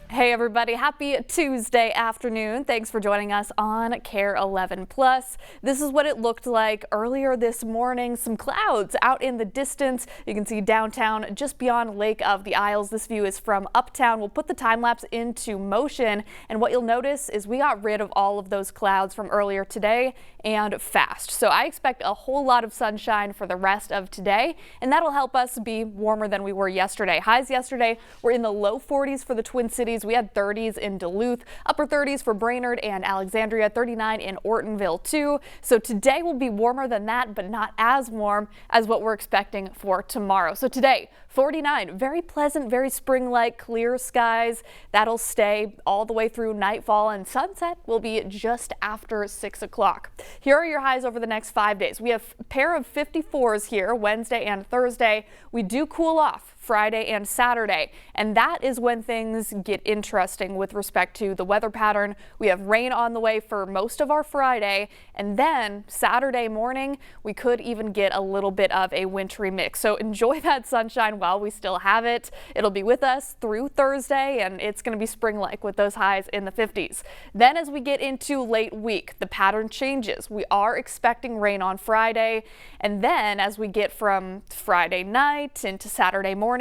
Hey everybody, happy Tuesday afternoon. Thanks for joining us on KARE 11 Plus. This is what it looked like earlier this morning. Some clouds out in the distance. You can see downtown just beyond Lake of the Isles. This view is from uptown. We'll put the time lapse into motion, and what you'll notice is we got rid of all of those clouds from earlier today and fast. So I expect a whole lot of sunshine for the rest of today, and that'll help us be warmer than we were yesterday. Highs yesterday were in the low 40s for the Twin Cities. We had 30s in Duluth, upper 30s for Brainerd and Alexandria, 39 in Ortonville too. So today will be warmer than that, but not as warm as what we're expecting for tomorrow. So today, 49, very pleasant, very spring-like, clear skies. That'll stay all the way through nightfall, and sunset will be just after 6 o'clock. Here are your highs over the next 5 days. We have a pair of 54s here Wednesday and Thursday. We do cool off Friday and Saturday, and that is when things get interesting with respect to the weather pattern. We have rain on the way for most of our Friday, and then Saturday morning we could even get a little bit of a wintry mix. So enjoy that sunshine while we still have it. It'll be with us through Thursday, and it's going to be spring-like with those highs in the 50s. Then as we get into late week, the pattern changes. We are expecting rain on Friday, and then as we get from Friday night into Saturday morning,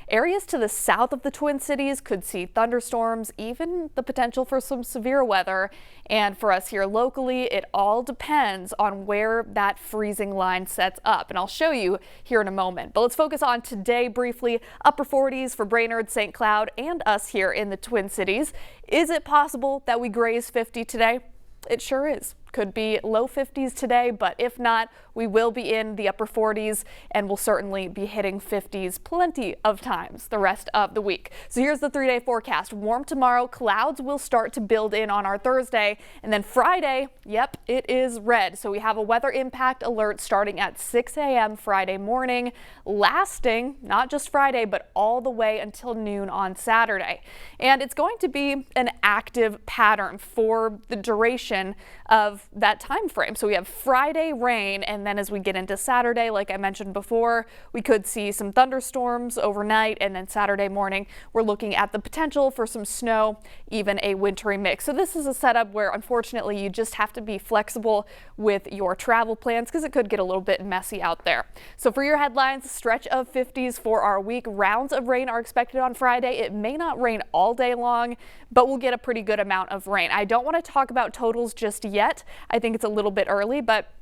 areas to the south of the Twin Cities could see thunderstorms, even the potential for some severe weather. And for us here locally, it all depends on where that freezing line sets up, and I'll show you here in a moment. But let's focus on today briefly. Upper 40s for Brainerd, St. Cloud, and us here in the Twin Cities. Is it possible that we graze 50 today? It sure is. Could be low 50s today, but if not, we will be in the upper 40s, and we'll certainly be hitting 50s plenty of times the rest of the week. So here's the 3-day forecast. Warm tomorrow, clouds will start to build in on our Thursday, and then Friday, yep, it is red. So we have a weather impact alert starting at 6 a.m. Friday morning, lasting not just Friday, but all the way until noon on Saturday. And it's going to be an active pattern for the duration of that time frame. So we have Friday rain, and then as we get into Saturday, like I mentioned before, we could see some thunderstorms overnight, and then Saturday morning we're looking at the potential for some snow, even a wintry mix. So this is a setup where unfortunately you just have to be flexible with your travel plans because it could get a little bit messy out there. So for your headlines, stretch of 50s for our week. Rounds of rain are expected on Friday. It may not rain all day long, but we'll get a pretty good amount of rain. I don't want to talk about totals just yet. I think it's a little bit early, but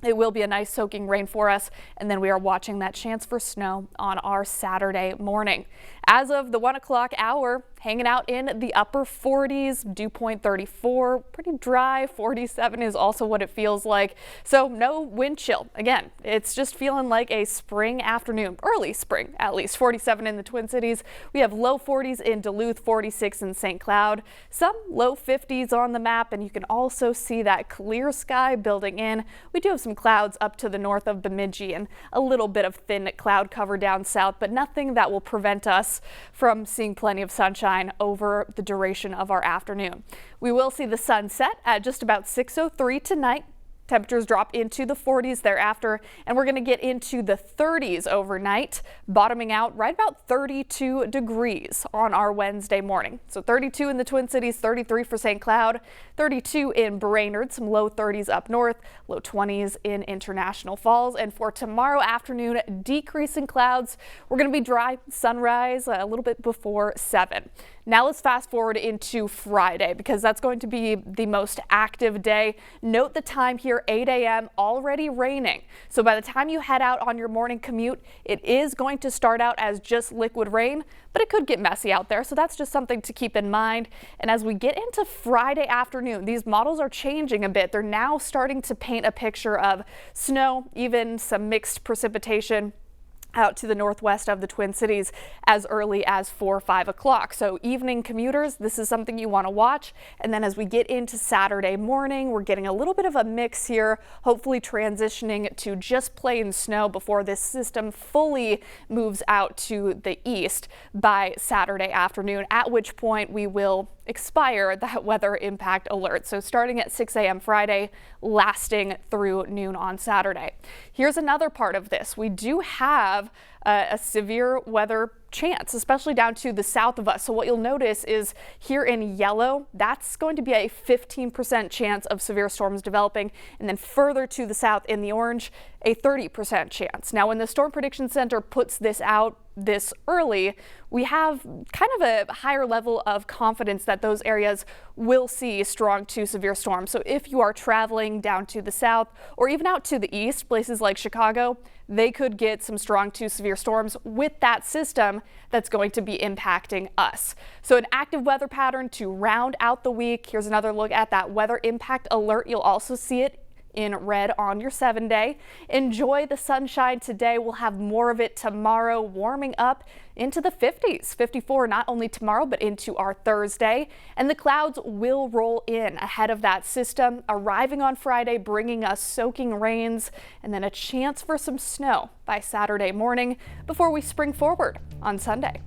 it will be a nice soaking rain for us, and then we are watching that chance for snow on our Saturday morning. As of the 1 o'clock hour, hanging out in the upper 40s, dew point 34, pretty dry. 47 is also what it feels like. So no wind chill. Again, it's just feeling like a spring afternoon, early spring at least. 47 in the Twin Cities. We have low 40s in Duluth, 46 in St. Cloud, some low 50s on the map, and you can also see that clear sky building in. We do have some clouds up to the north of Bemidji and a little bit of thin cloud cover down south, but nothing that will prevent us from seeing plenty of sunshine over the duration of our afternoon. We will see the sun set at just about 6:03 tonight. Temperatures drop into the 40s thereafter, and we're going to get into the 30s overnight, bottoming out right about 32 degrees on our Wednesday morning. So 32 in the Twin Cities, 33 for St. Cloud, 32 in Brainerd, some low 30s up north, low 20s in International Falls. And for tomorrow afternoon, decreasing clouds. We're going to be dry, sunrise a little bit before 7. Now let's fast forward into Friday, because that's going to be the most active day. Note the time here, 8 a.m., already raining. So by the time you head out on your morning commute, it is going to start out as just liquid rain, but it could get messy out there. So that's just something to keep in mind. And as we get into Friday afternoon, these models are changing a bit. They're now starting to paint a picture of snow, even some mixed precipitation out to the northwest of the Twin Cities as early as 4 or 5 o'clock. So evening commuters, this is something you want to watch. And then as we get into Saturday morning, we're getting a little bit of a mix here, hopefully transitioning to just plain snow before this system fully moves out to the east by Saturday afternoon, at which point we will expire that weather impact alert. So starting at 6 a.m. Friday, lasting through noon on Saturday. Here's another part of this. We do have a severe weather chance, especially down to the south of us. So what you'll notice is here in yellow, that's going to be a 15% chance of severe storms developing, and then further to the south in the orange, a 30% chance. Now, when the Storm Prediction Center puts this out this early, we have kind of a higher level of confidence that those areas will see strong to severe storms. So if you are traveling down to the south or even out to the east, places like Chicago, they could get some strong to severe storms with that system that's going to be impacting us. So an active weather pattern to round out the week. Here's another look at that weather impact alert. You'll also see it in red on your 7-day. Enjoy the sunshine today. We'll have more of it tomorrow, warming up into the 50s, 54 not only tomorrow but into our Thursday. And the clouds will roll in ahead of that system, arriving on Friday, bringing us soaking rains and then a chance for some snow by Saturday morning before we spring forward on Sunday.